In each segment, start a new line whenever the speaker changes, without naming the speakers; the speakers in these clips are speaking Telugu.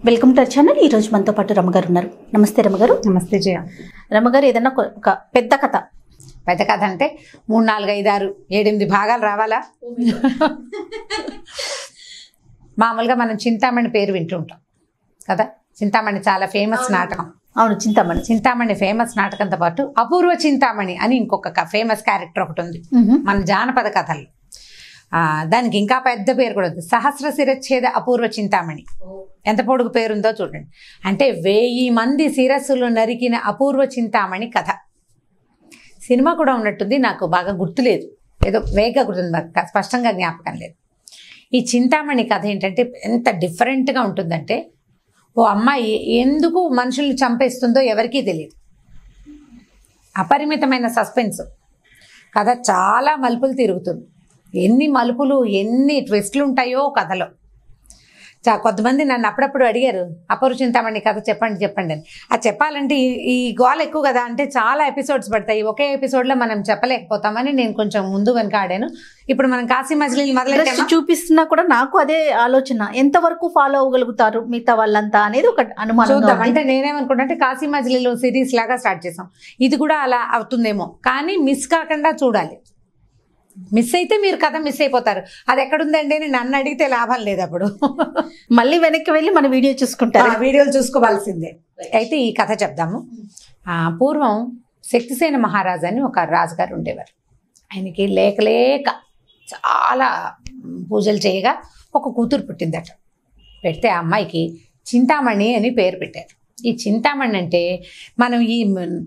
Welcome to our channel. ఈ రోజు మనతో పాటు రమగారు ఉన్నారు. నమస్తే రమగారు.
నమస్తే జయ.
రమగారు, ఏదన్నా ఒక పెద్ద కథ
అంటే 3, 4, 5, 6, 7, 8 భాగాలు రావాలా? మామూలుగా మనం చింతామణి పేరు వింటుంటాం కదా. చింతామణి చాలా ఫేమస్ నాటకం.
అవును,
చింతామణి ఫేమస్ నాటకంతో పాటు అపూర్వ చింతామణి అని ఇంకొక ఫేమస్ క్యారెక్టర్ ఒకటి ఉంది మన జానపద కథలు. దానికి ఇంకా పెద్ద పేరు కూడా ఉంది, సహస్ర శిరచ్ఛేద అపూర్వ చింతామణి. ఎంత పొడుగు పేరుందో చూడండి. అంటే 1000 మంది శిరస్సులు నరికిన అపూర్వ చింతామణి కథ. సినిమా కూడా ఉన్నట్టుంది, నాకు బాగా గుర్తులేదు, ఏదో వేగంగా గుర్తుంది, స్పష్టంగా జ్ఞాపకం లేదు. ఈ చింతామణి కథ ఏంటంటే ఎంత డిఫరెంట్గా ఉంటుందంటే, ఓ అమ్మాయి ఎందుకు మనుషుల్ని చంపేస్తుందో ఎవరికీ తెలియదు. అపరిమితమైన సస్పెన్స్ కథ, చాలా మలుపులు తిరుగుతుంది. ఎన్ని మలుపులు, ఎన్ని ట్విస్టులు ఉంటాయో కథలో. కొంతమంది నన్ను అప్పుడప్పుడు అడిగారు, అపూర్వ చింతామణి కథ చెప్పండి అని. అది చెప్పాలంటే ఈ గోల ఎక్కువ కదా, అంటే చాలా ఎపిసోడ్స్ పడతాయి, ఒకే ఎపిసోడ్లో మనం చెప్పలేకపోతామని నేను కొంచెం ముందు వెనక ఆడాను. ఇప్పుడు మనం కాశీ మజిలీ మొదలెట్టి
చూపిస్తున్నా కూడా నాకు అదే ఆలోచన, ఎంతవరకు ఫాలో అవ్వగలుగుతారు మిగతా వాళ్ళంతా అనేది ఒక అనుమానం.
చూద్దాం. అంటే నేనేమనుకుంటా అంటే కాశీ మజిలీలో సిరీస్ లాగా స్టార్ట్ చేసాం, ఇది కూడా అలా అవుతుందేమో, కానీ మిస్ కాకుండా చూడాలి. మిస్ అయితే మీరు కథ మిస్ అయిపోతారు. అది ఎక్కడుందండి అని నన్ను అడిగితే లాభం లేదు. అప్పుడు
మళ్ళీ వెనక్కి వెళ్ళి మన వీడియో చూసుకుంటారు,
వీడియోలు చూసుకోవాల్సిందే. అయితే ఈ కథ చెప్దాము. పూర్వం శక్తిసేన మహారాజు అని ఒక రాజుగారు ఉండేవారు. ఆయనకి లేక చాలా పూజలు చేయగా ఒక కూతురు పుట్టిందట. పెడితే ఆ అమ్మాయికి చింతామణి అని పేరు పెట్టారు. ఈ చింతామణి అంటే మనం ఈ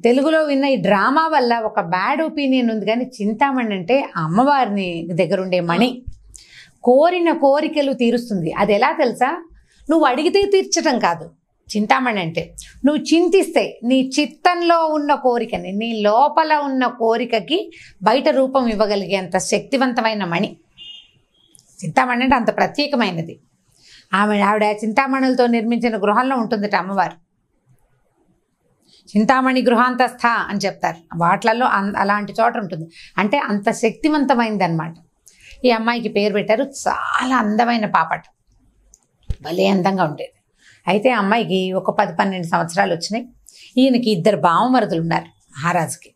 తెలుగులో విన్న ఈ డ్రామా వల్ల ఒక బ్యాడ్ ఒపీనియన్ ఉంది, కానీ చింతామణి అంటే అమ్మవారిని దగ్గర ఉండే మణి, కోరిన కోరికలు తీరుస్తుంది. అది ఎలా తెలుసా? నువ్వు అడిగితే తీర్చడం కాదు. చింతామణి అంటే నువ్వు చింతిస్తే నీ చిత్తంలో ఉన్న కోరికని, నీ లోపల ఉన్న కోరికకి బయట రూపం ఇవ్వగలిగేంత శక్తివంతమైన మణి చింతామణి. అంటే అంత ప్రత్యేకమైనది. ఆవిడ చింతామణులతో నిర్మించిన గృహంలో ఉంటుందట అమ్మవారు. చింతామణి గృహాంతస్థ అని చెప్తారు, వాట్లలో అలాంటి చోట ఉంటుంది. అంటే అంత శక్తివంతమైంది అనమాట. ఈ అమ్మాయికి పేరు పెట్టారు. చాలా అందమైన పాపట, భలే అందంగా ఉండేది. అయితే ఆ అమ్మాయికి ఒక 10-12 సంవత్సరాలు వచ్చినాయి. ఈయనకి 2 బావమరుదులు ఉన్నారు మహారాజుకి.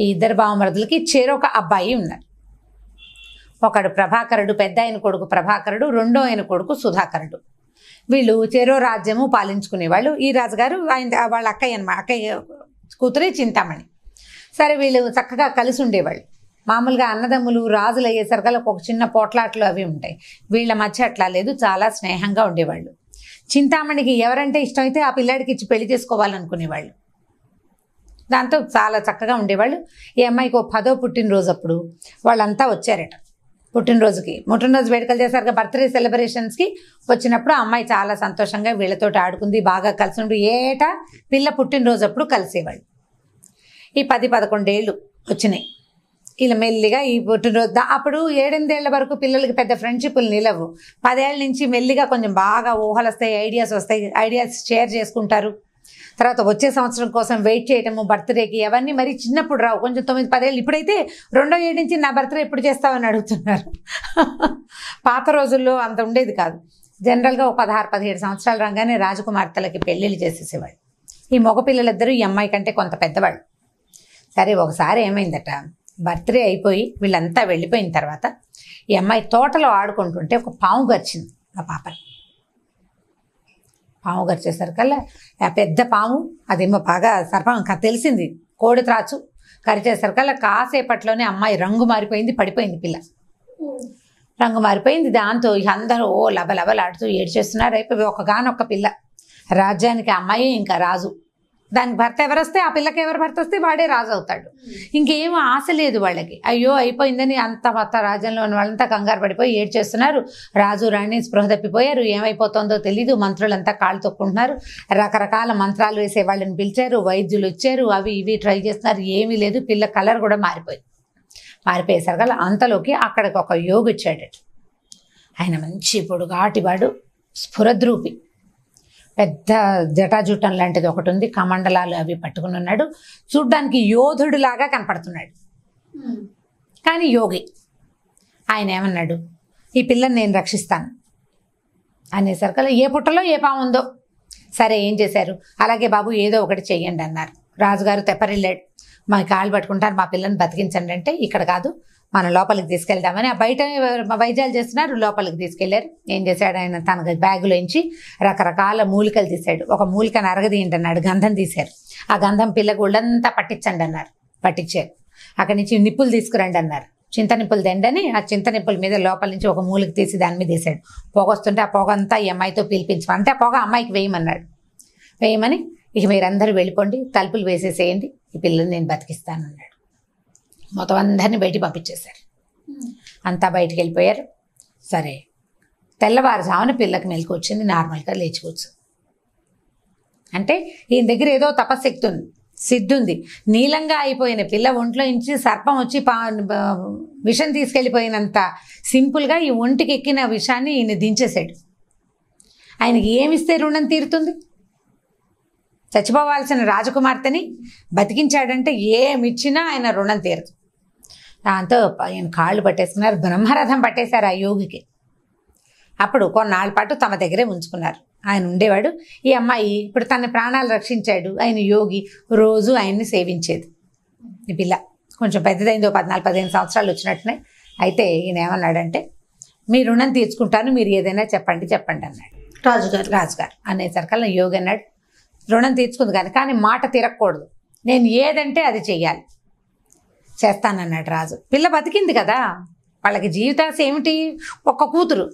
ఈ 2 బావమరుదులకి చెరొక అబ్బాయి ఉన్నారు. ఒకడు ప్రభాకరుడు, పెద్ద ఆయన కొడుకు ప్రభాకరుడు, రెండో ఆయన కొడుకు సుధాకరుడు. వీళ్ళు చెరో రాజ్యము పాలించుకునేవాళ్ళు. ఈ రాజుగారు వాళ్ళ అక్కయ్య కూతురే చింతామణి. సరే, వీళ్ళు చక్కగా కలిసి ఉండేవాళ్ళు. మామూలుగా అన్నదమ్ములు రాజులు అయ్యేసరికల్లా ఒక చిన్న పోట్లాట్లు అవి ఉంటాయి. వీళ్ళ మధ్య అట్లా లేదు, చాలా స్నేహంగా ఉండేవాళ్ళు. చింతామణికి ఎవరంటే ఇష్టమైతే ఆ పిల్లాడికి ఇచ్చి పెళ్లి చేసుకోవాలనుకునేవాళ్ళు. దాంతో చాలా చక్కగా ఉండేవాళ్ళు. ఈ అమ్మాయికి 10వ పుట్టినరోజు అప్పుడు వాళ్ళంతా వచ్చారట. పుట్టినరోజు వేడుకలు చేశారు, బర్త్డే సెలబ్రేషన్స్కి వచ్చినప్పుడు ఆ అమ్మాయి చాలా సంతోషంగా వీళ్ళతో ఆడుకుంది, బాగా కలిసి ఉండి ఏటా పిల్ల పుట్టినరోజు అప్పుడు కలిసేవాళ్ళు. ఈ 10-11 ఏళ్ళు వచ్చినాయి. ఇలా మెల్లిగా ఈ పుట్టినరోజు అప్పుడు 7-8 ఏళ్ల వరకు పిల్లలకి పెద్ద ఫ్రెండ్షిప్లు నిలవు. 10 ఏళ్ళ నుంచి మెల్లిగా కొంచెం బాగా ఊహలు వస్తాయి, ఐడియాస్ షేర్ చేసుకుంటారు. తర్వాత వచ్చే సంవత్సరం కోసం వెయిట్ చేయటము, బర్త్డేకి అవన్నీ మరి చిన్నప్పుడు రావు, కొంచెం 9-10 ఏళ్ళు. ఇప్పుడైతే 2వ ఏడు నుంచి నా బర్త్డే ఎప్పుడు చేస్తావని అడుగుతున్నారు. పాత రోజుల్లో అంత ఉండేది కాదు. జనరల్గా ఒక 16-17 సంవత్సరాలు రాగానే రాజకుమార్తెలకి పెళ్ళిళ్ళు చేసేసేవాళ్ళు. ఈ మగపిల్లలిద్దరూ ఈ అమ్మాయి కంటే కొంత పెద్దవాళ్ళు. సరే, ఒకసారి ఏమైందట, బర్త్డే అయిపోయి వీళ్ళంతా వెళ్ళిపోయిన తర్వాత ఈ అమ్మాయి తోటలో ఆడుకుంటుంటే ఒక పాము గరిచింది ఆ పాపని. పాము గరిచేసరికల్లా పెద్ద పాము, అదేమో బాగా సర్పం తెలిసింది, కోడి త్రాచు కరిచేసరికల్లా కాసేపట్లోనే అమ్మాయి రంగు మారిపోయింది, పడిపోయింది పిల్ల. రంగు మారిపోయింది. దాంతో అందరూ లబలబలాడుతూ ఏడ్చేస్తున్నారు. అయిపోయి ఒకగానొక్క పిల్ల, రాజ్యానికి అమ్మాయి ఇంకా రాజు. దానికి భర్త ఎవరొస్తే ఆ పిల్లకి ఎవరు భర్త వస్తే వాడే రాజు అవుతాడు. ఇంకేం ఆశ లేదు వాళ్ళకి. అయ్యో అయిపోయిందని అంత మొత్తం రాజ్యంలో ఉన్న వాళ్ళంతా కంగారు పడిపోయి ఏడ్చేస్తున్నారు. రాజు రాణి స్పృహ తప్పిపోయారు, ఏమైపోతుందో తెలీదు. మంత్రులంతా కాళ్ళు తొక్కుంటున్నారు. రకరకాల మంత్రాలు వేసే వాళ్ళని పిలిచారు, వైద్యులు వచ్చారు, అవి ఇవి ట్రై చేస్తున్నారు. ఏమీ లేదు. పిల్ల కలర్ కూడా మారిపోయేసరికల్లా అంతలోకి అక్కడికి ఒక యోగి వచ్చాడు. ఆయన మంచి పొడుగాటివాడు, స్ఫురద్రూపి, పెద్ద జటాజుటం లాంటిది ఒకటి ఉంది, కమండలాలు అవి పట్టుకుని ఉన్నాడు. చూడ్డానికి యోధుడిలాగా కనపడుతున్నాడు, కానీ యోగి. ఆయన ఏమన్నాడు, ఈ పిల్లని నేను రక్షిస్తాను అనేసరికల్లా ఏ పుట్టలో ఏ పాము ఉందో సరే ఏం చేశారు, అలాగే బాబు ఏదో ఒకటి చెయ్యండి అన్నారు. రాజుగారు తెప్పరిల్లాడు, మా కాళ్ళు పట్టుకుంటారు, మా పిల్లని బతికించండి అంటే, ఇక్కడ కాదు మనం లోపలికి తీసుకెళ్దామని ఆ బయట వైద్యాలు చేస్తున్నారు, లోపలికి తీసుకెళ్లారు. ఏం చేశాడు ఆయన, తన బ్యాగులోంచి రకరకాల మూలికలు తీశాడు. ఒక మూలికను అరగదీయండి అన్నాడు, గంధం తీశారు. ఆ గంధం పిల్లకు ఒళ్ళంతా పట్టించండి అన్నారు, పట్టించారు. అక్కడి నుంచి నిప్పులు తీసుకురండి అన్నారు, చింత నిప్పులు దండని ఆ చింత నిప్పుల మీద లోపల నుంచి ఒక మూలిక తీసి దాని మీద వేసాడు. పొగ వస్తుంటే ఆ పొగ అంతా ఈ అమ్మాయితో పిలిపించమని, ఆ పొగ అమ్మాయికి వేయమన్నాడు. వేయమని ఇక మీరందరూ వెళ్ళిపోండి, తలుపులు వేసేసేయండి, ఈ పిల్లని నేను బతికిస్తానన్నాడు. మొత్తం అందరినీ బయటికి పంపించేశారు. అంతా బయటికి వెళ్ళిపోయారు. సరే తెల్లవారుజామున పిల్లకి మెలకు వచ్చింది, నార్మల్గా లేచిపోవచ్చు. అంటే ఈయన దగ్గర ఏదో తపశక్తి ఉంది, సిద్ధి ఉంది. నీలంగా అయిపోయిన పిల్ల ఒంట్లో నుంచి సర్పం వచ్చి విషం తీసుకెళ్ళిపోయినంత సింపుల్గా ఈ ఒంటికి ఎక్కిన విషాన్ని ఈయన దించేశాడు. ఆయనకి ఏమిస్తే రుణం తీరుతుంది? చచ్చిపోవాల్సిన రాజకుమార్తెని బతికించాడంటే ఏమిచ్చినా ఆయన రుణం తీరదు. దాంతో ఆయన కాళ్ళు పట్టేసుకున్నారు, బ్రహ్మరథం పట్టేశారు ఆ యోగికి. అప్పుడు కొన్నాళ్ళ పాటు తమ దగ్గరే ఉంచుకున్నారు. ఆయన ఉండేవాడు. ఈ అమ్మాయి ఇప్పుడు తన ప్రాణాలు రక్షించాడు, ఆయన యోగి రోజు ఆయన్ని సేవించేది. ఈ పిల్ల కొంచెం పెద్దదైందో 14-15 సంవత్సరాలు వచ్చినట్టునే. అయితే ఈయన ఏమన్నాడంటే, మీ రుణం తీర్చుకుంటాను, మీరు ఏదైనా చెప్పండి అన్నాడు రాజుగారు అనేసరికల్లా యోగి అన్నాడు, రుణం తీర్చుకుంది కానీ మాట తిరగకూడదు, నేను ఏదంటే అది చెయ్యాలి, చేస్తానన్నాడు రాజు. పిల్ల బతికింది కదా, వాళ్ళకి జీవితాశ ఏమిటి? ఒక్క కూతురు.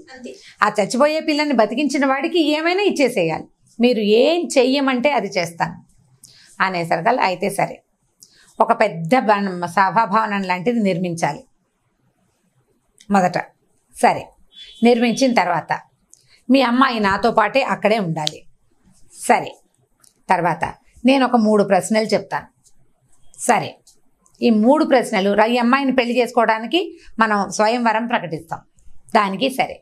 ఆ చచ్చిపోయే పిల్లని బతికించిన వాడికి ఏమైనా ఇచ్చేసేయాలి, మీరు ఏం చెయ్యమంటే అది చేస్తాను అనేసరికల్లా అయితే సరే ఒక పెద్ద సభాభవనం లాంటిది నిర్మించాలి మొదట. సరే నిర్మించిన తర్వాత మీ అమ్మాయి నాతో పాటే అక్కడే ఉండాలి. సరే తర్వాత నేను ఒక 3 ప్రశ్నలు చెప్తాను. సరే ఈ 3 ప్రశ్నలు ఈ అమ్మాయిని పెళ్లి చేసుకోవడానికి మనం స్వయంవరం ప్రకటిస్తాం. దానికి సరే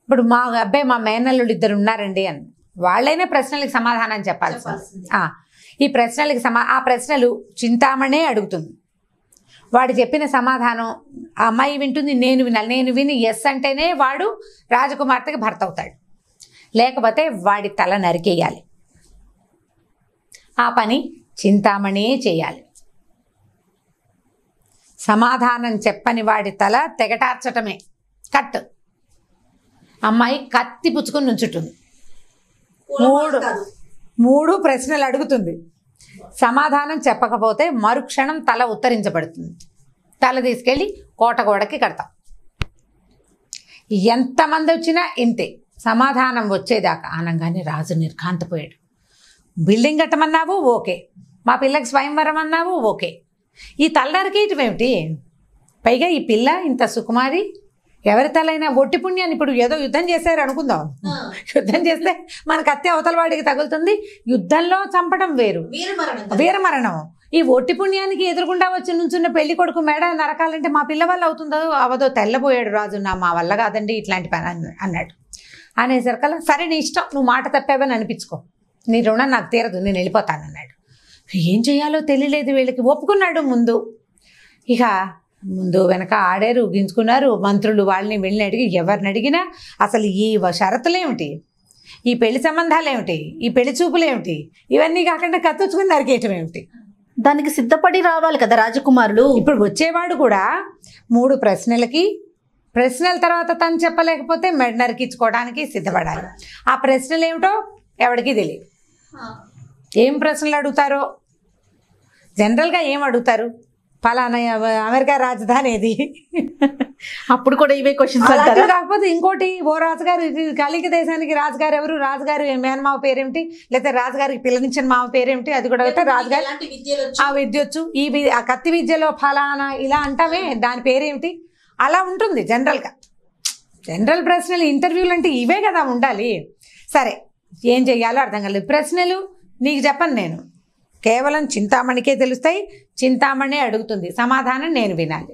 ఇప్పుడు మా అబ్బాయి మా మేనల్లుడు 2 ఉన్నారండి అని వాళ్ళైనా ప్రశ్నలకు సమాధానం చెప్పాల్సింది. ఈ ప్రశ్నలకి ఆ ప్రశ్నలు చింతామణే అడుగుతుంది. వాడు చెప్పిన సమాధానం ఆ అమ్మాయి వింటుంది, నేను వినాలి. నేను విని ఎస్ అంటేనే వాడు రాజకుమార్తెకి భర్త అవుతాడు, లేకపోతే వాడి తల నరికేయాలి. ఆ పని చింతామణే చేయాలి. సమాధానం చెప్పని వాడి తల తెగటార్చటమే కట్. అమ్మాయి కత్తి పుచ్చుకొని నుంచుంటుంది. 3 ప్రశ్నలు అడుగుతుంది. సమాధానం చెప్పకపోతే మరుక్షణం తల ఉత్తరించబడుతుంది. తల తీసుకెళ్ళి కోట గోడకి కడతాం. ఎంతమంది వచ్చినా ఇంతే, సమాధానం వచ్చేదాకా. అనగానే రాజు నిర్ఘాంతపోయాడు. బిల్డింగ్ కట్టమన్నావు ఓకే, మా పిల్లకి స్వయంవరం అన్నావు ఓకే, ఈ తల నరికేయటం ఏమిటి? పైగా ఈ పిల్ల ఇంత సుకుమారి, ఎవరి తలైనా ఒట్టి పుణ్యాన్ని. ఇప్పుడు ఏదో యుద్ధం చేశారు అనుకుందాం, యుద్ధం చేస్తే మన కత్తి అవతల వాడికి తగులుతుంది. యుద్ధంలో చంపడం వేరు, వీరమరణం. ఈ ఒట్టి పుణ్యానికి ఎదురుగుండా వచ్చి నుంచున్న పెళ్లి కొడుకు మెడ నరకాలంటే మా పిల్ల వల్ల అవుతుందో అవదో తెల్లబోయాడు రాజు. మా వల్ల కాదండి ఇట్లాంటి పని అన్నాడు. అనేసరికల్లా సరే నీ ఇష్టం, నువ్వు మాట తప్పావని అనిపించుకో, నీ రుణం నాకు తీరదు, నేను వెళ్ళిపోతానన్నాడు. ఏం చేయాలో తెలియలేదు వీళ్ళకి. ఒప్పుకున్నాడు ముందు. ఇక ముందు వెనక ఆడారు, గించుకున్నారు. మంత్రులు వాళ్ళని వీళ్ళని అడిగి ఎవరిని అడిగినా అసలు ఈ షరతులేమిటి, ఈ పెళ్లి సంబంధాలు ఏమిటి, ఈ పెళ్లి చూపులు ఏమిటి, ఇవన్నీ కాకుండా కత్తుచ్చుకుని నరికేయటం ఏమిటి?
దానికి సిద్ధపడి రావాలి కదా రాజకుమారులు.
ఇప్పుడు వచ్చేవాడు కూడా 3 ప్రశ్నల తర్వాత తను చెప్పలేకపోతే మెడ నరికించుకోవడానికి సిద్ధపడాలి. ఆ ప్రశ్నలు ఏమిటో ఎవరికి తెలియదు. ఏం ప్రశ్నలు అడుగుతారో, జనరల్గా ఏం అడుగుతారు, ఫలానా అమెరికా రాజధాని ఏది,
అప్పుడు కూడా ఇవే క్వశ్చన్స్.
కాకపోతే ఇంకోటి, ఓ రాజుగారు కలికి దేశానికి రాజుగారు ఎవరు, రాజుగారు మేనమావ పేరేమిటి, లేకపోతే రాజుగారికి పిల్లనిచ్చిన మావ పేరేమిటి, అది కూడా అయితే రాజుగారు ఆ విద్య వచ్చు, ఆ కత్తి విద్యలో ఫలానా ఇలా అంటామే దాని పేరేమిటి, అలా ఉంటుంది జనరల్గా. జనరల్ ప్రశ్నలు ఇంటర్వ్యూలు అంటే ఇవే కదా ఉండాలి. సరే ఏం చెయ్యాలో అర్థం కాలేదు. ప్రశ్నలు నీకు చెప్పను నేను, కేవలం చింతామణికే తెలుస్తాయి. చింతామణి అడుగుతుంది, సమాధానం నేను వినాలి.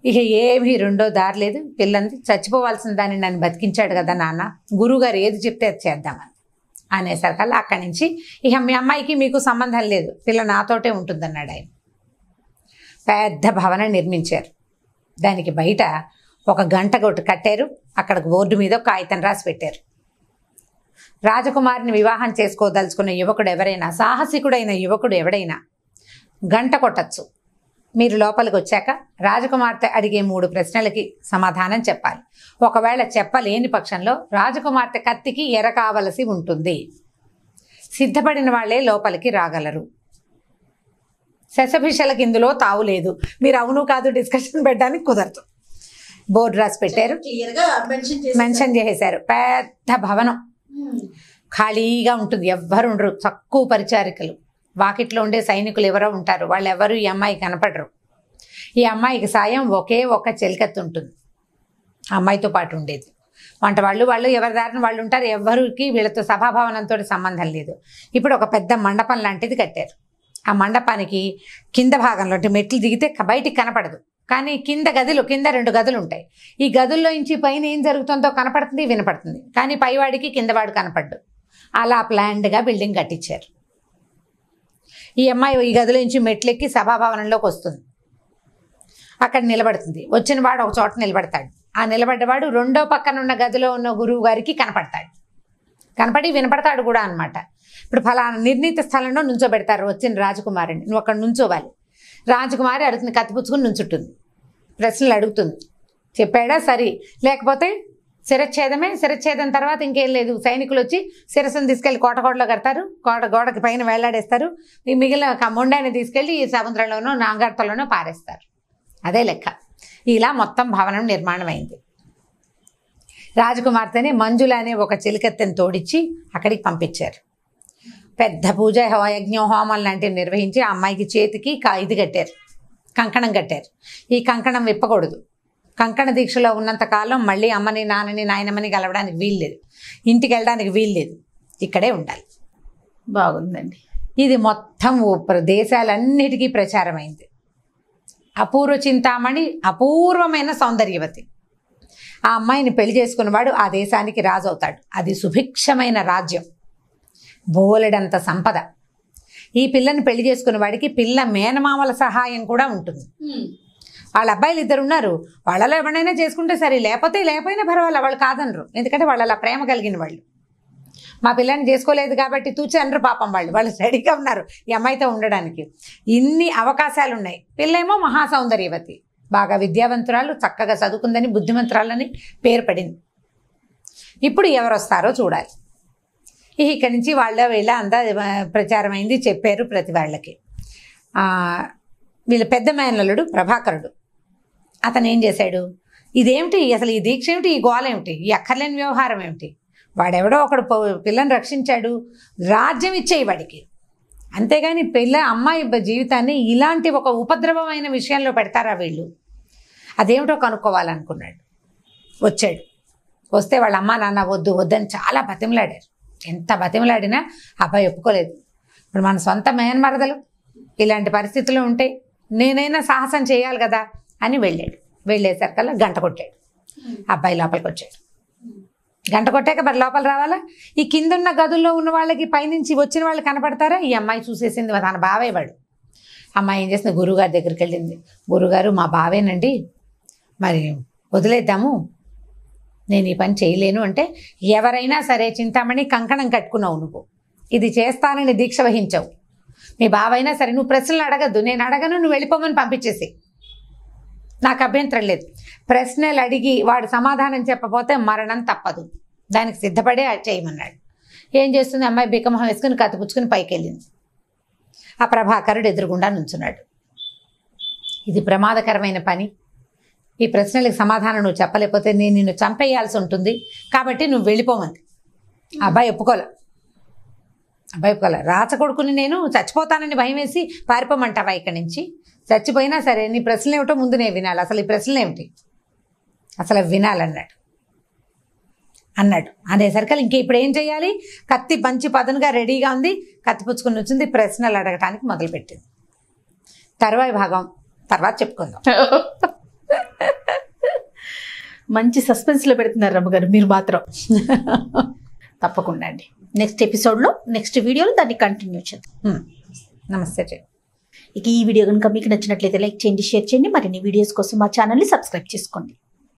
ఇక ఏమీ రెండో దారి లేదు. పిల్లంది చచ్చిపోవాల్సిన దాన్ని నన్ను బతికించాడు కదా నాన్న, గురువుగారు ఏది చెప్తే అది చేద్దామని అనేసరికల్లా అక్కడి నుంచి ఇక మీ అమ్మాయికి మీకు సంబంధం లేదు, పిల్ల నాతోటే ఉంటుందన్నాడు ఆయన. పెద్ద భవనం నిర్మించారు. దానికి బయట ఒక గంట కొట్టు కట్టారు. అక్కడ బోర్డు మీద ఒక కాగితం రాసి పెట్టారు. రాజకుమారిని వివాహం చేసుకోదలుచుకున్న యువకుడు ఎవరైనా, సాహసికుడైన యువకుడు ఎవడైనా గంట కొట్టచ్చు. మీరు లోపలికి వచ్చాక రాజకుమార్తె అడిగే 3 ప్రశ్నలకి సమాధానం చెప్పాలి. ఒకవేళ చెప్పలేని పక్షంలో రాజకుమార్తె కత్తికి ఎర కావలసి ఉంటుంది. సిద్ధపడిన వాళ్లే లోపలికి రాగలరు. శశభిషలకు ఇందులో తావు లేదు. మీరు అవును కాదు డిస్కషన్ పెట్టడానికి కుదరదు. బోర్డు రాసి పెట్టారు, మెన్షన్ చేసేశారు. పెద్ద భవనం, ఖాళీగా ఉంటుంది, ఎవ్వరు ఉండరు, తక్కువ పరిచారికలు. వాకిట్లో ఉండే సైనికులు ఎవరో ఉంటారు, వాళ్ళు ఎవరు ఈ అమ్మాయి కనపడరు. ఈ అమ్మాయికి సాయం ఒకే ఒక చెలికత్తు ఉంటుంది, అమ్మాయితో పాటు ఉండేది. వంట వాళ్ళు ఎవరి దారిని వాళ్ళు ఉంటారు, ఎవరికి వీళ్ళతో సభాభవనంతో సంబంధం లేదు. ఇప్పుడు ఒక పెద్ద మండపం లాంటిది కట్టారు. ఆ మండపానికి కింద భాగంలో మెట్లు దిగితే బయటికి కనపడదు, కానీ కింద 2 గదులు ఉంటాయి. ఈ గదుల్లో నుంచి పైన ఏం జరుగుతుందో కనపడుతుంది, వినపడుతుంది, కానీ పైవాడికి కిందవాడు కనపడ్డు. అలా ప్లాన్డ్గా బిల్డింగ్ కట్టించారు. ఈ అమ్మాయి ఈ గదిలో నుంచి మెట్లెక్కి సభాభవనంలోకి వస్తుంది. అక్కడ నిలబడుతుంది. వచ్చిన వాడు ఒక చోట నిలబడతాడు. ఆ నిలబడ్డవాడు రెండో పక్కన ఉన్న గదిలో ఉన్న గురువు గారికి కనపడతాడు. కనపడి వినపడతాడు కూడా అనమాట. ఇప్పుడు ఫలానా నిర్ణీత స్థలంలో నుంచోబెడతారు వచ్చిన రాజకుమారిని, నువ్వు అక్కడ నుంచోవాలి. రాజకుమారి అడుగుతుంది, కత్తిపుచ్చుకుని నుంచుంటుంది, ప్రశ్నలు అడుగుతుంది. చెప్పాడా సరి, లేకపోతే శిరచ్ఛేదం తర్వాత ఇంకేం లేదు. సైనికులు వచ్చి శిరస్సును తీసుకెళ్లి కోటలో కడతారు, గోడకి పైన వేలాడేస్తారు. ఈ మిగిలిన మొండాన్ని తీసుకెళ్లి ఈ సముద్రంలోనో నాగార్తలోనో పారేస్తారు. అదే లెక్క. ఇలా మొత్తం భవనం నిర్మాణం అయింది. రాజకుమార్తెని మంజుల అనే ఒక చిలికెత్తెను తోడిచ్చి అక్కడికి పంపించారు. పెద్ద పూజ యజ్ఞం హోమాలు లాంటివి నిర్వహించి ఆ అమ్మాయికి చేతికి ఇది కట్టారు, కంకణం కట్టారు. ఈ కంకణం విప్పకూడదు. కంకణ దీక్షలో ఉన్నంత కాలం మళ్ళీ అమ్మని నాన్నని నాయనమ్మని కలవడానికి వీల్లేదు, ఇంటికి వెళ్ళడానికి వీల్లేదు, ఇక్కడే ఉండాలి.
బాగుందండి.
ఇది మొత్తం దేశాలన్నిటికీ ప్రచారమైంది. అపూర్వ చింతామణి అపూర్వమైన సౌందర్యవతి. ఆ అమ్మాయిని పెళ్లి చేసుకున్నవాడు ఆ దేశానికి రాజు అవుతాడు. అది సుభిక్షమైన రాజ్యం, బోలెడంత సంపద. ఈ పిల్లని పెళ్లి చేసుకున్న వాడికి పిల్ల మేనమామల సహాయం కూడా ఉంటుంది. వాళ్ళ అబ్బాయిలు 2 ఉన్నారు, వాళ్ళలో ఎవరైనా చేసుకుంటే సరే, లేకపోయినా పర్వాలేదు, వాళ్ళు కాదనరు. ఎందుకంటే వాళ్ళు అలా ప్రేమ కలిగిన వాళ్ళు. మా పిల్లని చేసుకోలేదు కాబట్టి తూచి అనరు పాపం. వాళ్ళు రెడీగా ఉన్నారు ఈ అమ్మాయితో ఉండడానికి. ఇన్ని అవకాశాలు ఉన్నాయి. పిల్లేమో మహాసౌందర్యవతి, బాగా విద్యావంతురాలు, చక్కగా చదువుకుందని, బుద్ధిమంతురాలని పేరు పడింది. ఇప్పుడు ఎవరు వస్తారో చూడాలి. ఇక్కడి నుంచి వీళ్ళ అంతా ప్రచారమైంది, చెప్పారు ప్రతి వాళ్ళకి. వీళ్ళ పెద్ద మేనల్లుడు ప్రభాకరుడు, అతను ఏం చేశాడు, ఇదేమిటి అసలు, ఈ దీక్ష ఏమిటి, ఈ గోల ఏమిటి, ఈ అక్కర్లేని వ్యవహారం ఏమిటి, వాడెవడో ఒకడు పిల్లని రక్షించాడు, రాజ్యం ఇచ్చేయి వాడికి, అంతేగాని అమ్మాయి జీవితాన్ని ఇలాంటి ఒక ఉపద్రవమైన విషయంలో పెడతారా వీళ్ళు, అదేమిటో కనుక్కోవాలనుకున్నాడు. వచ్చాడు. వస్తే వాళ్ళ అమ్మ నాన్న వద్దని చాలా బతిమలాడారు. ఎంత బతిమలాడినా అబ్బాయి ఒప్పుకోలేదు. ఇప్పుడు మన సొంత మేనమరదలు ఇలాంటి పరిస్థితుల్లో ఉంటే నేనైనా సాహసం చేయాలి కదా అని వెళ్ళాడు. వెళ్ళేసరికల్లా గంట కొట్టాడు. అబ్బాయి లోపలికి వచ్చాడు. గంట కొట్టాక మరి లోపల రావాలా? ఈ కిందున్న గదుల్లో ఉన్న వాళ్ళకి పైనుంచి వచ్చిన వాళ్ళు కనపడతారా? ఈ అమ్మాయి చూసేసింది, తన బావే వాడు. అమ్మాయి ఏం చేసింది, గురువుగారి దగ్గరికి వెళ్ళింది. గురుగారు మా బావేనండి, మరి వదిలేద్దాము, నేను ఈ పని చేయలేను అంటే, ఎవరైనా సరే చింతామణి కంకణం కట్టుకున్నావు, నువ్వు ఇది చేస్తానని దీక్ష వహించావు, మీ బావైనా సరే నువ్వు ప్రశ్నలు అడగద్దు, నేను అడగను, నువ్వు వెళ్ళిపోమని పంపించేసి, నాకు అభ్యంతరం లేదు. ప్రశ్నలు అడిగి వాడు సమాధానం చెప్పకపోతే మరణం తప్పదు, దానికి సిద్ధపడే చేయమన్నాడు. ఏం చేస్తుంది అమ్మాయి, బిక్కమొహం వేసుకుని కత్తిపుచ్చుకుని పైకి వెళ్ళింది. ఆ ప్రభాకరుడు ఎదురుగుండా నుంచున్నాడు. ఇది ప్రమాదకరమైన పని, ఈ ప్రశ్నలకు సమాధానం నువ్వు చెప్పలేకపోతే నేను నిన్ను చంపేయాల్సి ఉంటుంది, కాబట్టి నువ్వు వెళ్ళిపోమంది. అబ్బాయి ఒప్పుకోలే. రాచకొడుకుని నేను చచ్చిపోతానని భయం వేసి పారిపోమంటావా ఇక్కడి నుంచి? చచ్చిపోయినా సరే నీ ప్రశ్నలు ఏమిటో ముందు నేను వినాలి, అసలు ఈ ప్రశ్నలు ఏమిటి అసలు వినాలన్నాడు. అనేసరికి ఇంక ఇప్పుడు ఏం చేయాలి, కత్తి మంచి పదనుగా రెడీగా ఉంది, కత్తి పుచ్చుకుని వచ్చింది, ప్రశ్నలు అడగటానికి మొదలుపెట్టింది. తరువాయి భాగం తర్వాత చెప్పుకుందాం.
మంచి సస్పెన్స్లో పెడుతున్నారు రమ్మగారు మీరు మాత్రం. తప్పకుండా అండి, నెక్స్ట్ ఎపిసోడ్లో నెక్స్ట్ వీడియోలో దాన్ని కంటిన్యూ చేద్దాం.
నమస్తే.
ఇక ఈ వీడియో కనుక మీకు నచ్చినట్లయితే లైక్ చేయండి, షేర్ చేయండి. మరిన్ని వీడియోస్ కోసం మా ఛానల్ని సబ్స్క్రైబ్ చేసుకోండి.